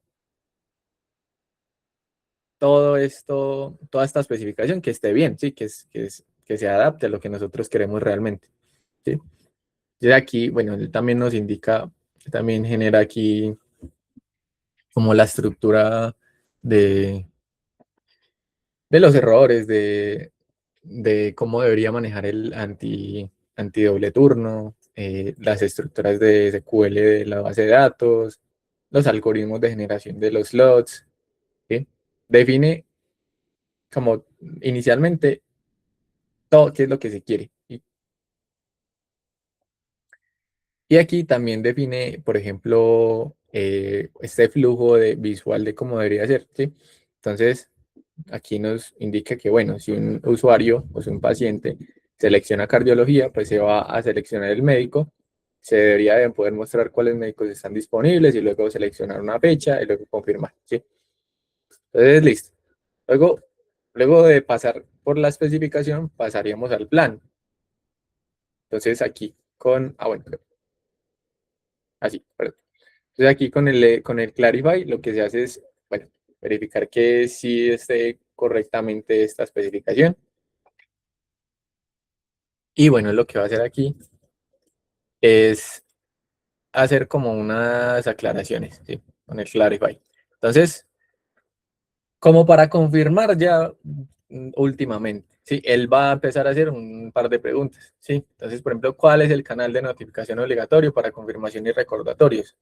todo esto, toda esta especificación que esté bien, ¿sí? Que se adapte a lo que nosotros queremos realmente, ¿sí? Y de aquí, bueno, él también nos indica, también genera aquí como la estructura de, de los errores, de cómo debería manejar el anti doble turno, las estructuras de SQL de la base de datos, los algoritmos de generación de los slots, ¿sí? Define como inicialmente todo qué es lo que se quiere. Y aquí también define, por ejemplo, este flujo visual de cómo debería ser, ¿sí? Entonces, aquí nos indica que, bueno, si un usuario o si un paciente selecciona cardiología, pues se va a seleccionar el médico, se debería de poder mostrar cuáles médicos están disponibles y luego seleccionar una fecha y luego confirmar, ¿sí? Entonces, listo. Luego, luego de pasar por la especificación, pasaríamos al plan. Entonces, aquí bueno, así, perdón. Entonces, aquí con el Clarify, lo que se hace es, bueno, verificar que sí esté correctamente esta especificación. Y bueno, lo que va a hacer aquí es hacer como unas aclaraciones, ¿sí? Con el Clarify. Entonces, como para confirmar ya últimamente, ¿sí? Él va a empezar a hacer un par de preguntas, ¿sí? Entonces, por ejemplo, ¿cuál es el canal de notificación obligatorio para confirmación y recordatorios?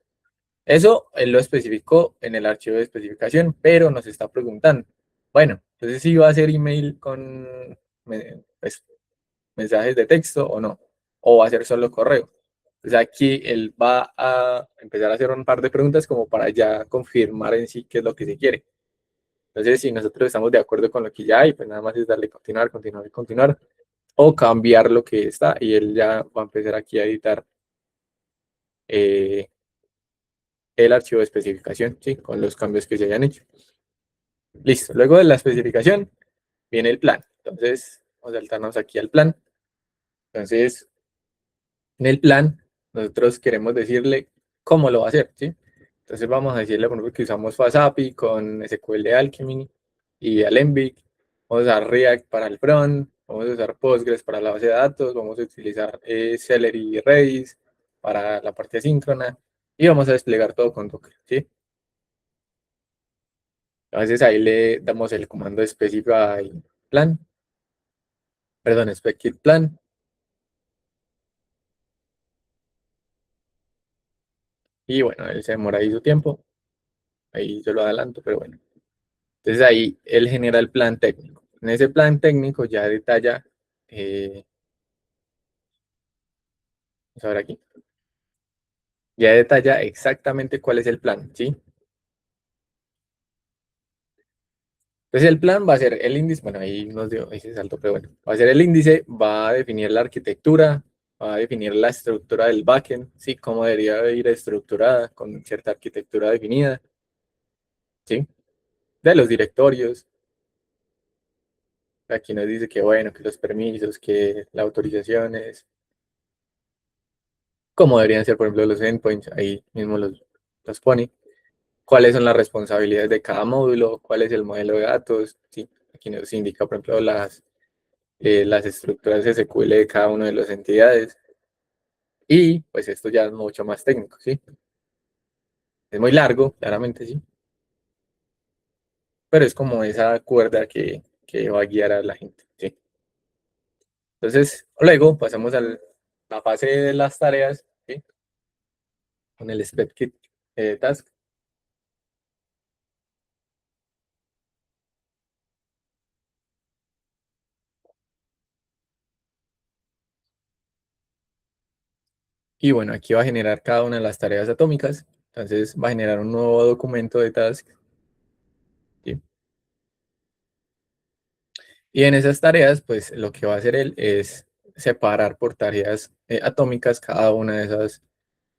Eso él lo especificó en el archivo de especificación, pero nos está preguntando, bueno, entonces si va a ser email con pues, mensajes de texto o no, o va a ser solo correo. Entonces aquí él va a empezar a hacer un par de preguntas como para ya confirmar en sí qué es lo que se quiere. Entonces, si nosotros estamos de acuerdo con lo que ya hay, pues nada más es darle continuar, continuar y continuar, o cambiar lo que está y él ya va a empezar aquí a editar eh, el archivo de especificación, ¿sí? Con los cambios que se hayan hecho. Listo. Luego de la especificación viene el plan. Entonces, vamos a saltarnos aquí al plan. Entonces, en el plan, nosotros queremos decirle cómo lo va a hacer, ¿sí? Entonces, vamos a decirle, por ejemplo, que usamos FastAPI con SQL Alchemy y Alembic. Vamos a usar React para el front. Vamos a usar Postgres para la base de datos. Vamos a utilizar Celery y Redis para la parte asíncrona. Y vamos a desplegar todo con Docker, ¿sí? Entonces ahí le damos el comando specify plan, perdón, expected plan, y bueno, él se demora ahí su tiempo, ahí yo lo adelanto, pero bueno. Entonces ahí él genera el plan técnico. En ese plan técnico ya detalla, vamos a ver aquí, ya detalla exactamente cuál es el plan, ¿sí? Entonces el plan va a ser el índice, bueno, ahí nos dio ese salto, pero bueno, va a ser el índice, va a definir la arquitectura, va a definir la estructura del backend, sí, cómo debería ir estructurada con cierta arquitectura definida, sí, de los directorios. Aquí nos dice que bueno, que los permisos, que las autorizaciones, cómo deberían ser, por ejemplo, los endpoints, ahí mismo los pone. Cuáles son las responsabilidades de cada módulo, cuál es el modelo de datos, sí, aquí nos indica, por ejemplo, las estructuras SQL de cada una de las entidades. Y pues esto ya es mucho más técnico, ¿sí? Es muy largo, claramente, sí, pero es como esa cuerda que va a guiar a la gente, ¿sí? Entonces, luego pasamos a la fase de las tareas, ¿sí? Con el Step Kit Task. Y bueno, aquí va a generar cada una de las tareas atómicas. Entonces va a generar un nuevo documento de task, ¿sí? Y en esas tareas, pues lo que va a hacer él es separar por tareas atómicas cada una de esas,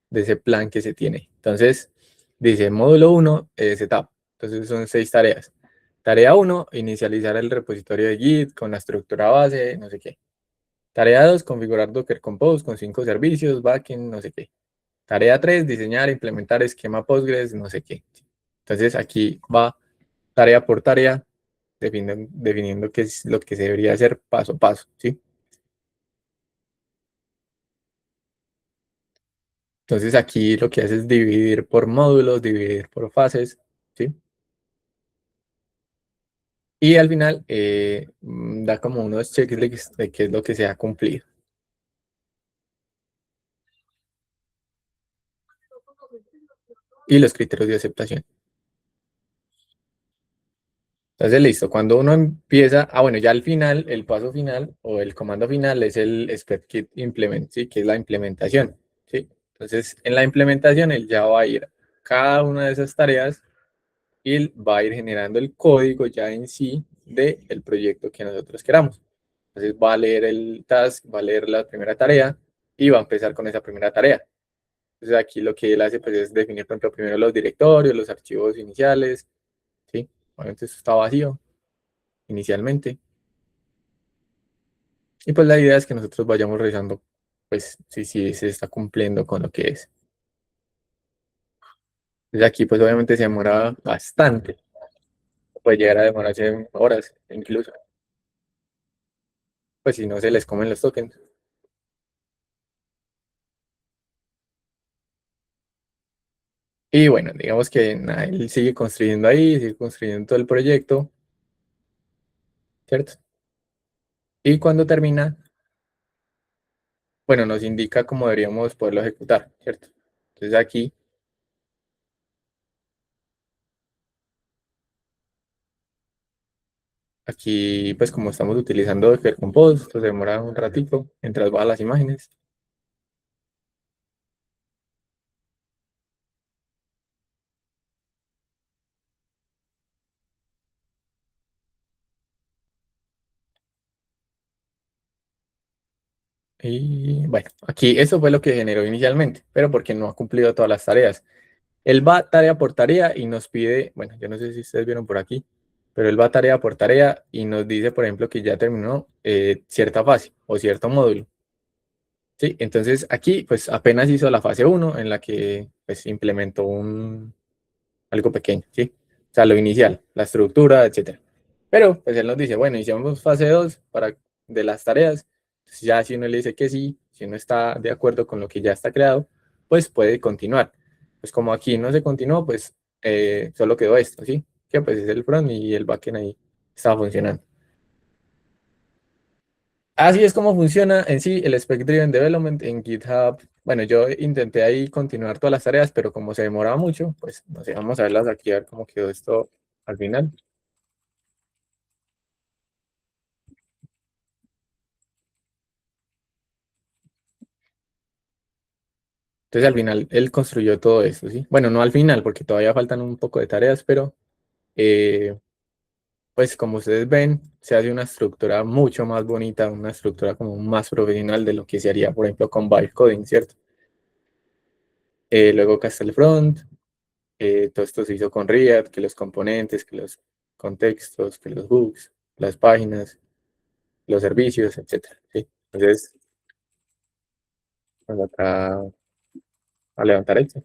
de ese plan que se tiene. Entonces, dice módulo 1, setup. Entonces son 6 tareas. Tarea 1, inicializar el repositorio de Git con la estructura base, no sé qué. Tarea 2, configurar Docker Compose con 5 servicios, backend, no sé qué. Tarea 3, diseñar, implementar esquema Postgres, no sé qué. Entonces aquí va tarea por tarea, definiendo qué es lo que se debería hacer paso a paso, ¿sí? Entonces aquí lo que hace es dividir por módulos, dividir por fases, ¿sí? Y al final da como unos checklists de qué es lo que se ha cumplido y los criterios de aceptación. Entonces, listo, cuando uno empieza, bueno, ya al final, el paso final o el comando final es el ScriptKit implement, ¿sí? Que es la implementación, ¿sí? Entonces, en la implementación, él ya va a ir cada una de esas tareas y él va a ir generando el código ya en sí del proyecto que nosotros queramos. Entonces, va a leer el task, va a leer la primera tarea y va a empezar con esa primera tarea. Entonces, aquí lo que él hace, pues, es definir, por ejemplo, primero los directorios, los archivos iniciales, ¿sí? Obviamente, esto está vacío inicialmente. Y pues la idea es que nosotros vayamos revisando, pues, si se está cumpliendo con lo que es. Entonces aquí, pues, obviamente se demora bastante. Puede llegar a demorarse horas, incluso. Pues, si no se les comen los tokens. Y bueno, digamos que nada, él sigue construyendo ahí, sigue construyendo todo el proyecto, ¿cierto? Y cuando termina, bueno, nos indica cómo deberíamos poderlo ejecutar, ¿cierto? Entonces aquí, pues como estamos utilizando Docker Compose, pues demora un ratito mientras va las imágenes. Y bueno, aquí eso fue lo que generó inicialmente, pero porque no ha cumplido todas las tareas. Él va tarea por tarea y nos pide, bueno, yo no sé si ustedes vieron por aquí, pero él va tarea por tarea y nos dice, por ejemplo, que ya terminó cierta fase o cierto módulo. Sí, entonces aquí pues apenas hizo la fase uno en la que pues implementó algo pequeño, ¿sí? O sea, lo inicial, la estructura, etcétera. Pero pues él nos dice, bueno, iniciamos fase 2 de las tareas. Entonces, ya si uno le dice que sí, si uno está de acuerdo con lo que ya está creado, pues puede continuar. Pues como aquí no se continuó, pues solo quedó esto, ¿sí? que pues es el front y el backend ahí estaba funcionando. Así es como funciona en sí el Spec Driven Development en GitHub. Bueno, yo intenté ahí continuar todas las tareas, pero como se demoraba mucho, pues no sé, vamos a verlas aquí, a ver cómo quedó esto al final. Entonces al final él construyó todo esto, ¿sí? Bueno, no al final, porque todavía faltan un poco de tareas, pero eh, pues como ustedes ven, se hace una estructura mucho más bonita, una estructura como más profesional de lo que se haría, por ejemplo, con Vibe Coding, ¿cierto? Luego acá está el front, todo esto se hizo con React, que los componentes, que los contextos, que los hooks, las páginas, los servicios, etcétera, ¿sí? Entonces, vamos acá a levantar esto.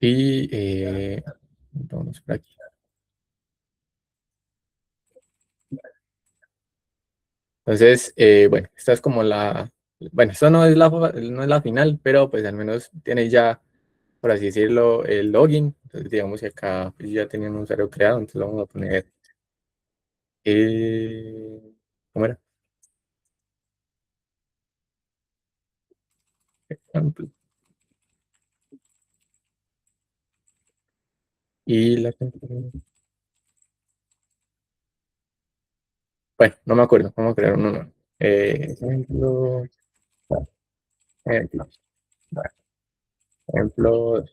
Y vamos por aquí. Entonces, bueno, esta es como bueno, esto no es la final, pero pues al menos tiene ya, por así decirlo, el login. Entonces, digamos que acá pues, ya tenían un usuario creado, entonces vamos a poner, eh, ¿cómo era? Y bueno, no me acuerdo, vamos a crear uno nuevo. Ejemplo, ejemplo, ejemplo,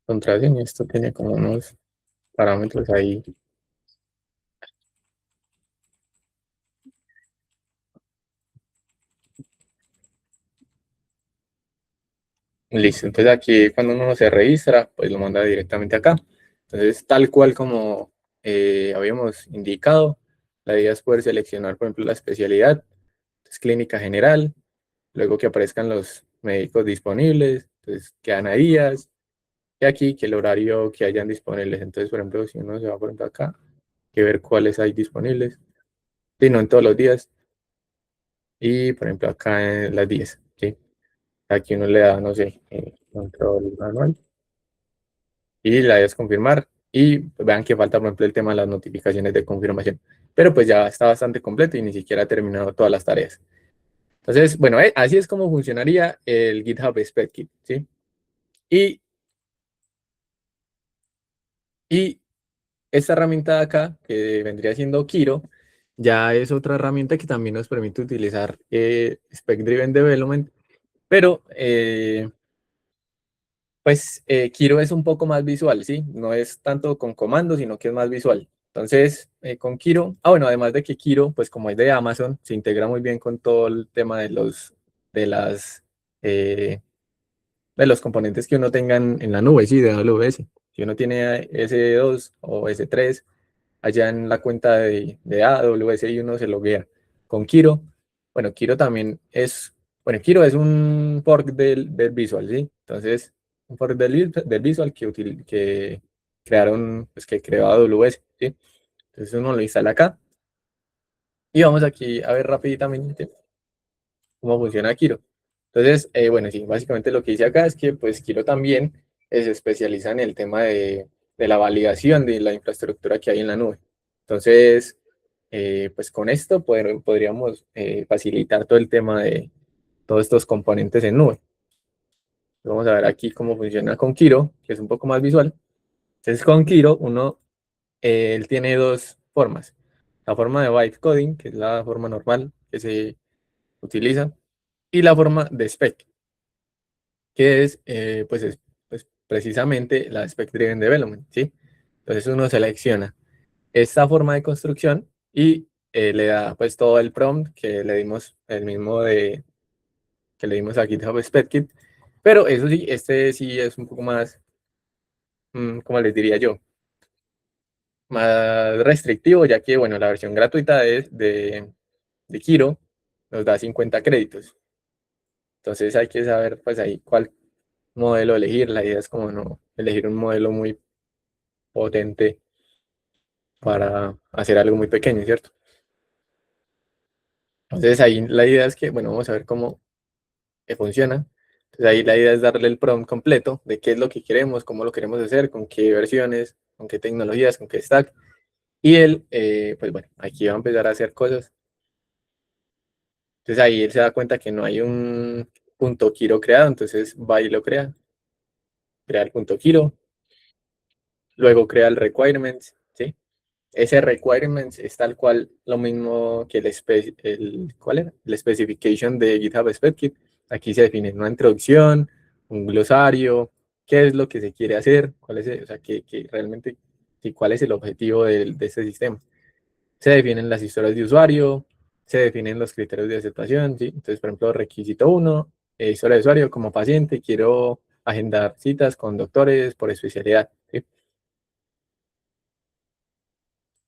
contraseña, esto tiene como unos parámetros ahí. Listo, entonces aquí cuando uno se registra, pues lo manda directamente acá. Entonces, tal cual como habíamos indicado, la idea es poder seleccionar, por ejemplo, la especialidad, es clínica general, luego que aparezcan los médicos disponibles, entonces quedan a días, y aquí que el horario que hayan disponibles. Entonces, por ejemplo, si uno se va por ejemplo acá, que ver cuáles hay disponibles, y no en todos los días, y por ejemplo acá en las 10, ¿sí? Aquí uno le da, no sé, control manual y la es confirmar. Y vean que falta, por ejemplo, el tema de las notificaciones de confirmación. Pero pues ya está bastante completo y ni siquiera ha terminado todas las tareas. Entonces, bueno, así es como funcionaría el GitHub Spec Kit, ¿sí? Y, y esta herramienta de acá, que vendría siendo Kiro, ya es otra herramienta que también nos permite utilizar Spec Driven Development, pero pues Kiro es un poco más visual, ¿sí? No es tanto con comandos, sino que es más visual. Entonces, con Kiro, bueno, además de que Kiro, pues como es de Amazon, se integra muy bien con todo el tema de las, eh, de los componentes que uno tenga en la nube, sí, de AWS. Si uno tiene S2 o S3 allá en la cuenta de AWS y uno se loguea con Kiro. Bueno, Kiro también es, bueno, Kiro es un fork del Visual, ¿sí? Entonces, un fork del Visual que crearon, pues que creó AWS, ¿sí? Entonces uno lo instala acá y vamos aquí a ver rápidamente cómo funciona Kiro. Entonces, bueno, sí, básicamente lo que dice acá es que pues Kiro también se especializa en el tema de la validación de la infraestructura que hay en la nube. Entonces, pues con esto podríamos facilitar todo el tema de todos estos componentes en nube. Vamos a ver aquí cómo funciona con Kiro, que es un poco más visual. Entonces, con Kiro, él tiene dos formas. La forma de byte coding, que es la forma normal que se utiliza, y la forma de spec, que pues precisamente la Spec Driven Development, ¿sí? Entonces uno selecciona esta forma de construcción y le da pues todo el prompt que le dimos, el mismo que le dimos a GitHub Spec Kit, pero eso sí, este sí es un poco más, ¿cómo les diría yo? Más restrictivo, ya que, bueno, la versión gratuita de Kiro nos da 50 créditos. Entonces hay que saber pues ahí cuál modelo elegir. La idea es como no elegir un modelo muy potente para hacer algo muy pequeño, ¿cierto? Entonces ahí la idea es que, bueno, vamos a ver cómo funciona. Entonces ahí la idea es darle el prompt completo de qué es lo que queremos, cómo lo queremos hacer, con qué versiones, con qué tecnologías, con qué stack. Y él, pues bueno, aquí va a empezar a hacer cosas. Entonces ahí él se da cuenta que no hay un punto Kiro creado, entonces va y lo crea, crea el punto Kiro, luego crea el requirements, ¿sí? Ese requirements es tal cual lo mismo que ¿cuál era? El specification de GitHub SpecKit. Aquí se define una introducción, un glosario, qué es lo que se quiere hacer, cuál es o sea, que realmente, sí, cuál es el objetivo de este sistema. Se definen las historias de usuario, se definen los criterios de aceptación, ¿sí? Entonces, por ejemplo, requisito uno, historia de usuario como paciente, quiero agendar citas con doctores por especialidad, ¿sí?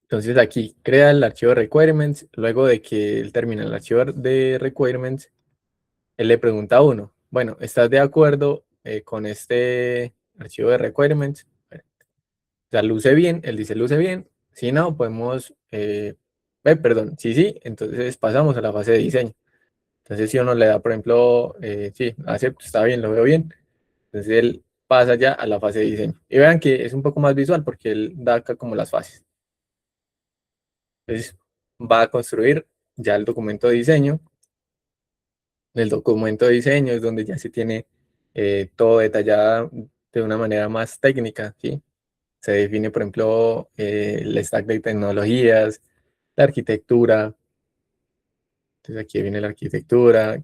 Entonces aquí crea el archivo de requirements, luego de que él termina el archivo de requirements, él le pregunta a uno, bueno, ¿estás de acuerdo con este archivo de requirements? O sea, luce bien, él dice luce bien, si no, podemos, perdón, sí, sí, entonces pasamos a la fase de diseño. Entonces si uno le da, por ejemplo, sí, acepto, está bien, lo veo bien, entonces él pasa ya a la fase de diseño. Y vean que es un poco más visual porque él da acá como las fases. Entonces va a construir ya el documento de diseño. El documento de diseño es donde ya se tiene todo detallado de una manera más técnica, ¿sí? Se define, por ejemplo, el stack de tecnologías, la arquitectura. Entonces aquí viene la arquitectura,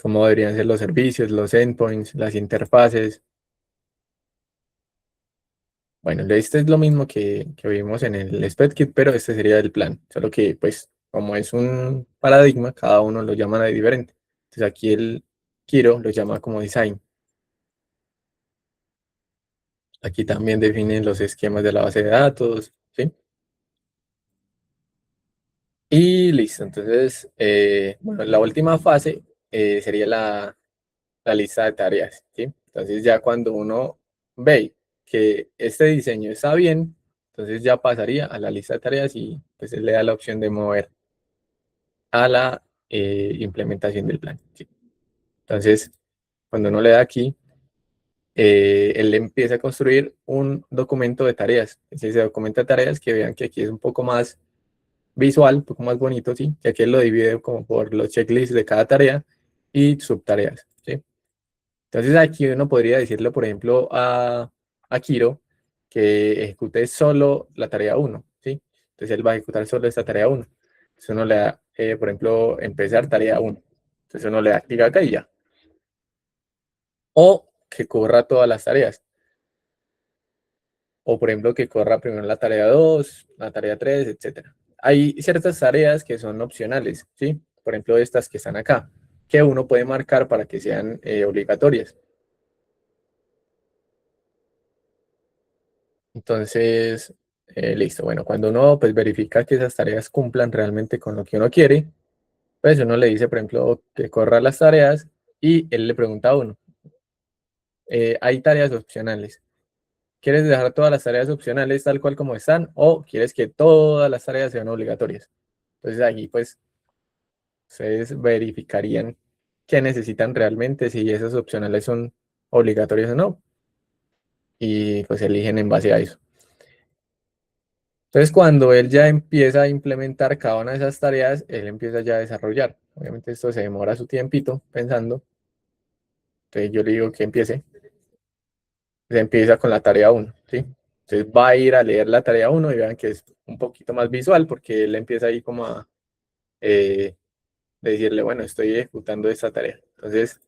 cómo deberían ser los servicios, los endpoints, las interfaces. Bueno, este es lo mismo que vimos en el SpecKit, pero este sería el plan. Solo que, pues, como es un paradigma, cada uno lo llama de diferente. Entonces aquí el Kiro lo llama como design. Aquí también definen los esquemas de la base de datos, ¿sí? Y listo. Entonces, bueno, la última fase sería la lista de tareas, ¿sí? Entonces ya cuando uno ve que este diseño está bien, entonces ya pasaría a la lista de tareas y pues él le da la opción de mover a la implementación del plan, ¿sí? Entonces, cuando uno le da aquí, él empieza a construir un documento de tareas. Ese documento de tareas que vean que aquí es un poco más visual, un poco más bonito, ¿sí? Que aquí él lo divide como por los checklists de cada tarea y subtareas, ¿sí? Entonces aquí uno podría decirle, por ejemplo, a Kiro que ejecute solo la tarea uno, ¿sí? Entonces él va a ejecutar solo esta tarea uno. Entonces uno le da, por ejemplo, empezar tarea uno. Entonces uno le da clic acá y ya. O que corra todas las tareas. O por ejemplo, que corra primero la tarea 2, la tarea 3, etcétera. Hay ciertas tareas que son opcionales, ¿sí? Por ejemplo, estas que están acá, que uno puede marcar para que sean obligatorias. Entonces, listo. Bueno, cuando uno pues verifica que esas tareas cumplan realmente con lo que uno quiere, pues uno le dice, por ejemplo, que corra las tareas y él le pregunta a uno, hay tareas opcionales. ¿Quieres dejar todas las tareas opcionales tal cual como están o quieres que todas las tareas sean obligatorias? Entonces aquí pues ustedes verificarían qué necesitan realmente, si esas opcionales son obligatorias o no, y pues eligen en base a eso. Entonces, cuando él ya empieza a implementar cada una de esas tareas, él empieza ya a desarrollar. Obviamente esto se demora su tiempito pensando. Entonces yo le digo que empiece. Se empieza con la tarea uno, ¿sí? Entonces va a ir a leer la tarea uno y vean que es un poquito más visual porque él empieza ahí como a eh, decirle, bueno, estoy ejecutando esta tarea. Entonces,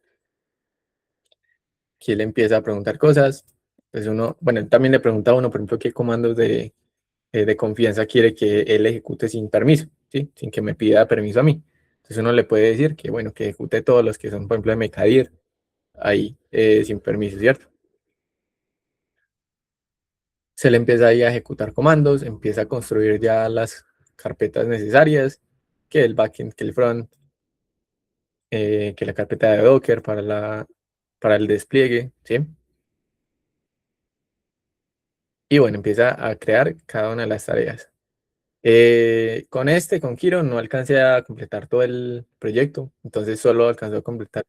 aquí él empieza a preguntar cosas. Pues uno, bueno, él también le pregunta a uno, por ejemplo, qué comandos de confianza quiere que él ejecute sin permiso, ¿sí? Sin que me pida permiso a mí. Entonces uno le puede decir que, bueno, que ejecute todos los que son, por ejemplo, de Mecadir, ahí sin permiso, ¿cierto? Se le empieza ahí a ejecutar comandos, empieza a construir ya las carpetas necesarias, que el backend, que el front. que la carpeta de Docker para el despliegue, ¿sí? Y bueno, empieza a crear cada una de las tareas. Con Kiro, no alcancé a completar todo el proyecto, entonces solo alcanzó a completar.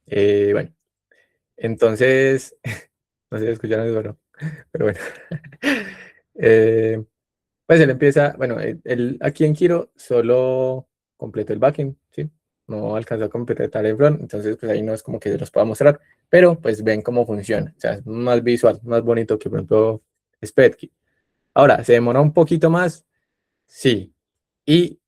Bueno, entonces, no sé si escucharon eso o no, pero bueno. Eh, pues él empieza, bueno, él aquí en Kiro solo completó el backend, ¿sí? No alcanzó a completar el front, entonces pues ahí no es como que se los pueda mostrar, pero pues ven cómo funciona, o sea, es más visual, más bonito que por ejemplo Spedkit. Ahora, ¿se demora un poquito más? Sí. Y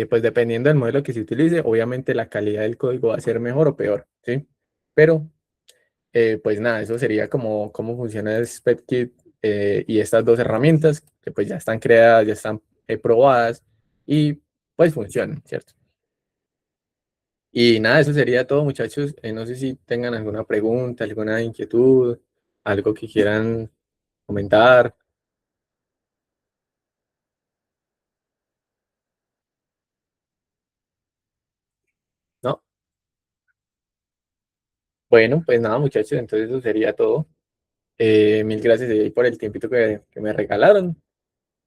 pues dependiendo del modelo que se utilice, obviamente la calidad del código va a ser mejor o peor, ¿sí? Pero pues nada, eso sería como cómo funciona el SpecKit y estas dos herramientas que pues ya están creadas, ya están probadas y pues funcionan, ¿cierto? Y nada, eso sería todo, muchachos. No sé si tengan alguna pregunta, alguna inquietud, algo que quieran comentar, ¿no? Bueno, pues nada, muchachos, entonces eso sería todo. Mil gracias por el tiempito que me regalaron.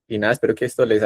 Y nada, espero que esto les